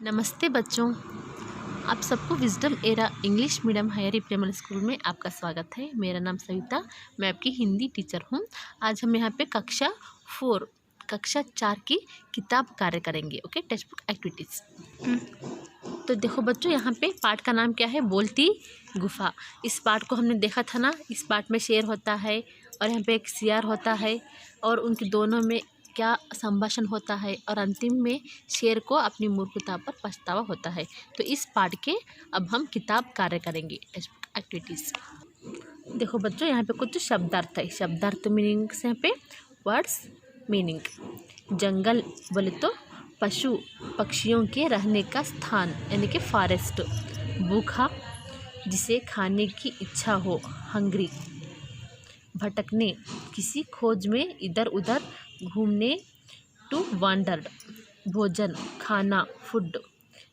नमस्ते बच्चों, आप सबको wisdom era English medium higher primary school में आपका स्वागत है। मेरा नाम सविता, मैं आपकी हिंदी टीचर हूँ। आज हम यहाँ पे कक्षा 4 की किताब कार्य करेंगे। Okay, text book activities. तो देखो बच्चों, यहाँ पे पाठ का नाम क्या है? बोलती गुफा। इस पाठ को हमने देखा था ना। इस पाठ में शेर होता है और यहाँ पे एक सियार होता है और उनके दोनों में क्या संभाषण होता है और अंतिम में शेर को अपनी मूर्खता पर पछतावा होता है। तो इस पाठ के अब हम किताब कार्य करेंगे, एक्टिविटीज़। देखो बच्चों, यहाँ पे कुछ शब्दार्थ है। शब्दार्थ मीनिंग्स यहाँ पे वर्ड्स मीनिंग। जंगल बोले तो पशु पक्षियों के रहने का स्थान यानी कि फॉरेस्ट। भूखा जिसे खाने की इच्छा हो, हंग्री। भटकने किसी खोज में इधर उधर घूमने, टू वांडर्ड। भोजन खाना, फूड।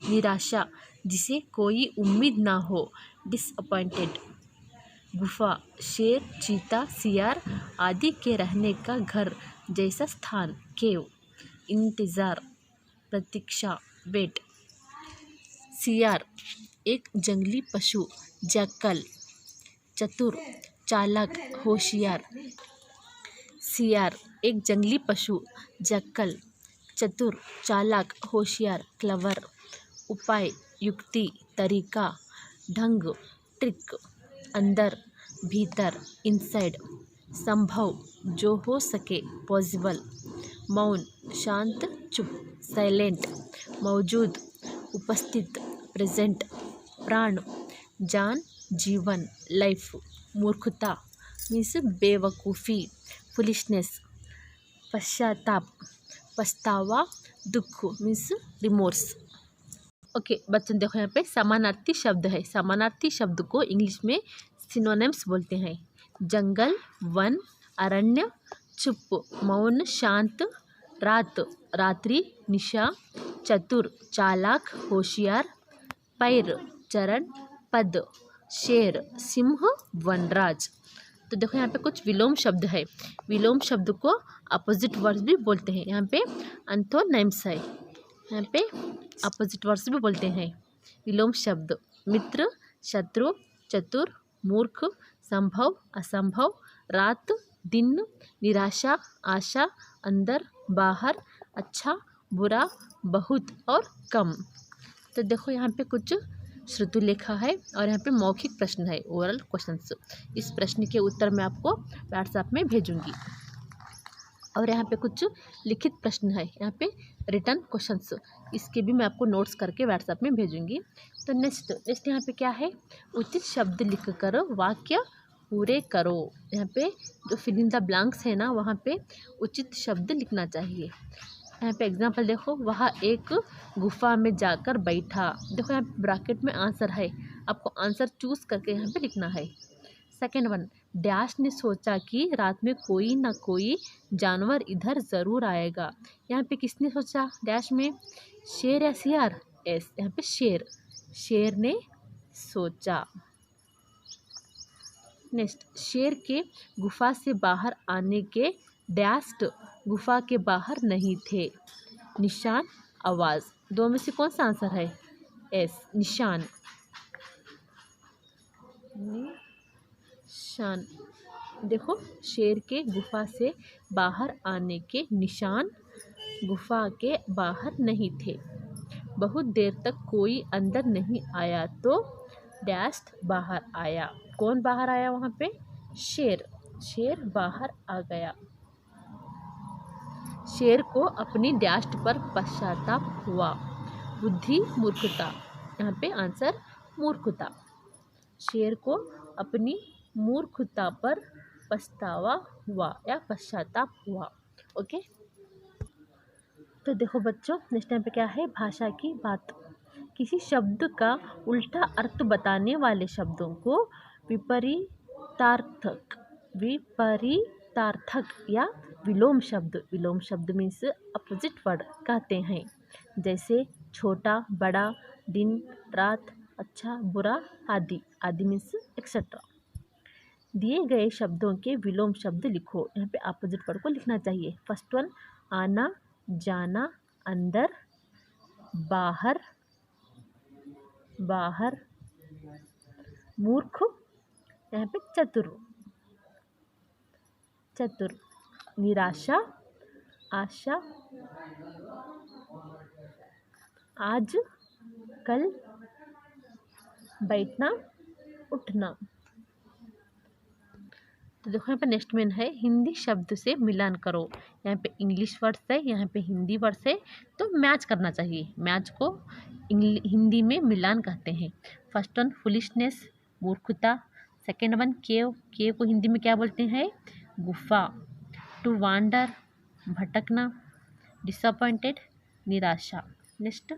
निराशा जिसे कोई उम्मीद ना हो, डिसअपॉइंटेड। गुफा शेर चीता सियार आदि के रहने का घर जैसा स्थान, केव। इंतज़ार प्रतीक्षा, वेट। सियार एक जंगली पशु, जैकल। चतुर चालाक होशियार। सियार एक जंगली पशु, जैकल। चतुर चालाक होशियार, क्लेवर। उपाय युक्ति तरीका, ढंग ट्रिक। अंदर भीतर, इनसाइड। संभव जो हो सके, पॉसिबल। मौन शांत चुप, साइलेंट। मौजूद उपस्थित, प्रेजेंट। प्राण जान जीवन, लाइफ। मूर्खता मीन्स बेवकूफ़ी, फुलिशनेस। पश्चाताप पछतावा, दुख मीन्स रिमोर्स। ओके बच्चों, देखो यहाँ पे समानार्थी शब्द है। समानार्थी शब्द को इंग्लिश में सिनोनिम्स बोलते हैं। जंगल वन, अरण्य चुप, मौन शांत, रात रात्रि, निशा। चतुर चालाक होशियार, पैर चरण, पद शेर सिंह, वनराज। तो देखो यहाँ पे कुछ विलोम शब्द है। विलोम शब्द को अपोजिट वर्ड्स भी बोलते हैं। यहाँ पे एंथोनिम्स है। यहाँ पे अपोजिट वर्ड्स भी बोलते हैं। विलोम शब्द मित्र शत्रु, चतुर मूर्ख, संभव असंभव, रात दिन, निराशा आशा, अंदर बाहर, अच्छा बुरा, बहुत और कम। तो देखो यहाँ पे कुछ श्रुति लिखा है और यहाँ पे मौखिक प्रश्न है, ओरल क्वेश्चंस। इस प्रश्न के उत्तर मैं आपको व्हाट्सएप में भेजूंगी। और यहाँ पे कुछ लिखित प्रश्न है, यहाँ पे रिटर्न क्वेश्चंस, इसके भी मैं आपको नोट्स करके व्हाट्सएप में भेजूंगी। तो नेक्स्ट यहाँ पे क्या है? उचित शब्द लिख कर वाक्य पूरे करो। यहाँ पे जो फिल इन द ब्लैंक्स है ना, वहाँ पे उचित शब्द लिखना चाहिए। यहाँ पे एग्जाम्पल देखो, वह एक गुफा में जाकर बैठा। देखो यहाँ ब्रैकेट में आंसर है, आपको आंसर चूज करके यहाँ पे लिखना है। सेकेंड वन, डैश ने सोचा कि रात में कोई ना कोई जानवर इधर ज़रूर आएगा। यहाँ पे किसने सोचा? डैश में शेर या सियार? एस, यहाँ पे शेर ने सोचा। नेक्स्ट, शेर के गुफा से बाहर आने के डैश गुफा के बाहर नहीं थे। निशान आवाज़, दो में से कौन सा आंसर है? एस, निशान। निशान देखो, शेर के गुफा से बाहर आने के निशान गुफा के बाहर नहीं थे। बहुत देर तक कोई अंदर नहीं आया तो डैश बाहर आया। कौन बाहर आया? वहाँ पे शेर बाहर आ गया। शेर को अपनी डैश पर पश्चाताप हुआ। बुद्धि मूर्खता, यहाँ पे आंसर मूर्खता। शेर को अपनी मूर्खता पर पछतावा हुआ या पश्चाताप हुआ। ओके, तो देखो बच्चों, नेक्स्ट टाइम पे क्या है? भाषा की बात। किसी शब्द का उल्टा अर्थ बताने वाले शब्दों को विपरीतार्थक या विलोम शब्द मीन्स अपोजिट वर्ड कहते हैं। जैसे छोटा बड़ा, दिन रात, अच्छा बुरा आदि मीन्स एक्सेट्रा। दिए गए शब्दों के विलोम शब्द लिखो। यहाँ पे अपोजिट वर्ड को लिखना चाहिए। फर्स्ट वन, आना जाना, अंदर बाहर, बाहर, मूर्ख, यहाँ पे चतुर, चतुर, निराशा, आशा, आज, कल, बैठना, उठना। तो देखो यहाँ पे नेक्स्ट में है हिंदी शब्द से मिलान करो। यहाँ पे इंग्लिश वर्ड्स है, यहाँ पे हिंदी वर्ड्स है, तो मैच करना चाहिए। मैच को हिंदी में मिलान कहते हैं। फर्स्ट वन फुलिशनेस, मूर्खता। सेकेंड वन केव, केव को हिंदी में क्या बोलते हैं? गुफा। टू वांडर, भटकना। डिसअपॉइंटेड, निराशा। नेक्स्ट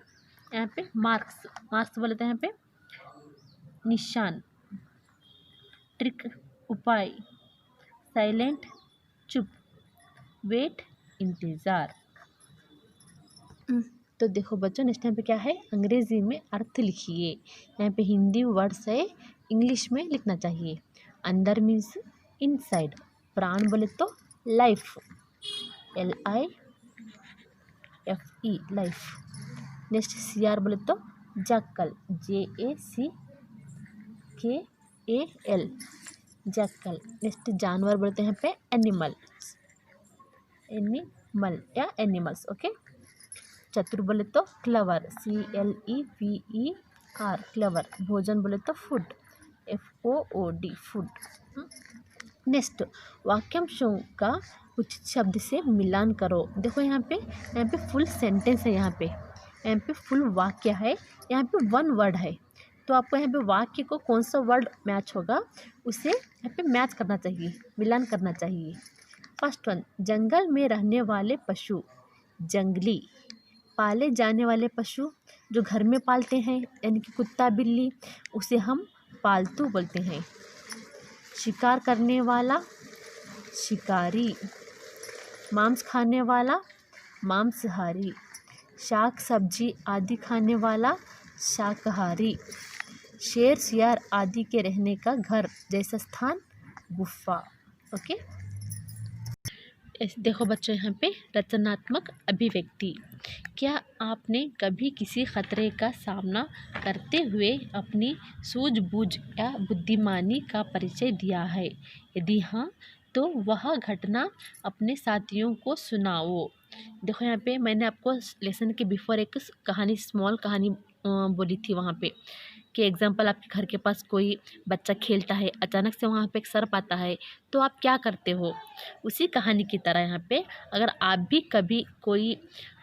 यहाँ पे मार्क्स, मार्क्स बोलते हैं यहाँ पे निशान। ट्रिक, उपाय। साइलेंट, चुप। वेट, इंतज़ार। तो देखो बच्चों नेक्स्ट टाइम पे क्या है, अंग्रेज़ी में अर्थ लिखिए। यहाँ पे हिंदी वर्ड्स है, इंग्लिश में लिखना चाहिए। अंदर मीन्स इनसाइड। प्राण बोले तो life, LIFE, life. Next CR बोले तो जक्कल, JACKAL, जक्कल। नेक्स्ट जानवर बोलते हैं यहाँ पे एनिमल, एनिमल या एनिमल्स। ओके। चतुर बोले तो क्लेवर, CLEVER, क्लेवर। भोजन बोले तो फूड, FOOD, फूड। नेक्स्ट वाक्यांशों का उचित शब्द से मिलान करो। देखो यहाँ पे फुल सेंटेंस है, यहाँ पे फुल वाक्य है, यहाँ पे वन वर्ड है। तो आपको यहाँ पे वाक्य को कौन सा वर्ड मैच होगा उसे यहाँ पे मैच करना चाहिए, मिलान करना चाहिए। फर्स्ट वन, जंगल में रहने वाले पशु, जंगली। पाले जाने वाले पशु, जो घर में पालते हैं यानी कि कुत्ता बिल्ली, उसे हम पालतू बोलते हैं। शिकार करने वाला, शिकारी। मांस खाने वाला, मांसाहारी। शाक सब्जी आदि खाने वाला, शाकाहारी। शेर शियार आदि के रहने का घर जैसा स्थान, गुफा। ओके। देखो बच्चों यहाँ पे रचनात्मक अभिव्यक्ति। क्या आपने कभी किसी खतरे का सामना करते हुए अपनी सूझबूझ या बुद्धिमानी का परिचय दिया है? यदि हाँ तो वह घटना अपने साथियों को सुनाओ। देखो यहाँ पे मैंने आपको लेसन के बिफोर एक कहानी, स्मॉल कहानी बोली थी। वहाँ पे कि एग्जाम्पल, आपके घर के पास कोई बच्चा खेलता है, अचानक से वहाँ पे एक सर्प आता है, तो आप क्या करते हो? उसी कहानी की तरह यहाँ पे अगर आप भी कभी कोई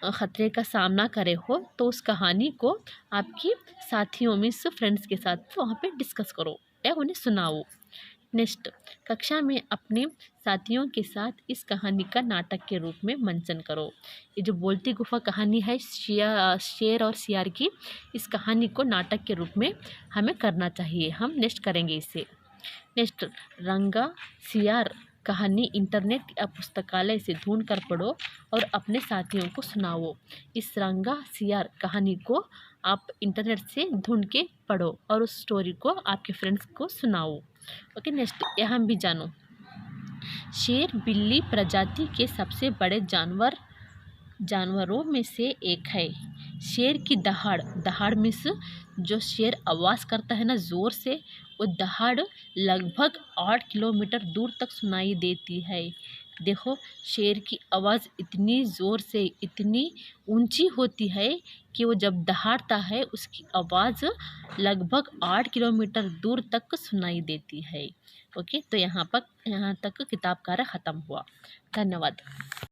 ख़तरे का सामना करे हो तो उस कहानी को आपकी साथियों में फ्रेंड्स के साथ वहाँ पे डिस्कस करो या उन्हें सुनाओ। नेक्स्ट, कक्षा में अपने साथियों के साथ इस कहानी का नाटक के रूप में मंचन करो। ये जो बोलती गुफा कहानी है शेर और सियार की, इस कहानी को नाटक के रूप में हमें करना चाहिए। हम नेक्स्ट करेंगे इसे। नेक्स्ट, रंगा सियार कहानी इंटरनेट या पुस्तकालय से ढूंढ कर पढ़ो और अपने साथियों को सुनाओ। इस रंगा सियार कहानी को आप इंटरनेट से ढूंढ के पढ़ो और उस स्टोरी को आपके फ्रेंड्स को सुनाओ। ओके। नेक्स्ट, यहाँ भी जानो। शेर बिल्ली प्रजाति के सबसे बड़े जानवरों में से एक है। शेर की दहाड़, दहाड़ मीन्स जो शेर आवाज़ करता है ना ज़ोर से, वो दहाड़ लगभग 8 किलोमीटर दूर तक सुनाई देती है। देखो, शेर की आवाज़ इतनी ज़ोर से, इतनी ऊंची होती है कि वो जब दहाड़ता है उसकी आवाज़ लगभग 8 किलोमीटर दूर तक सुनाई देती है। ओके। तो यहाँ तक किताब कार्य ख़त्म हुआ। धन्यवाद।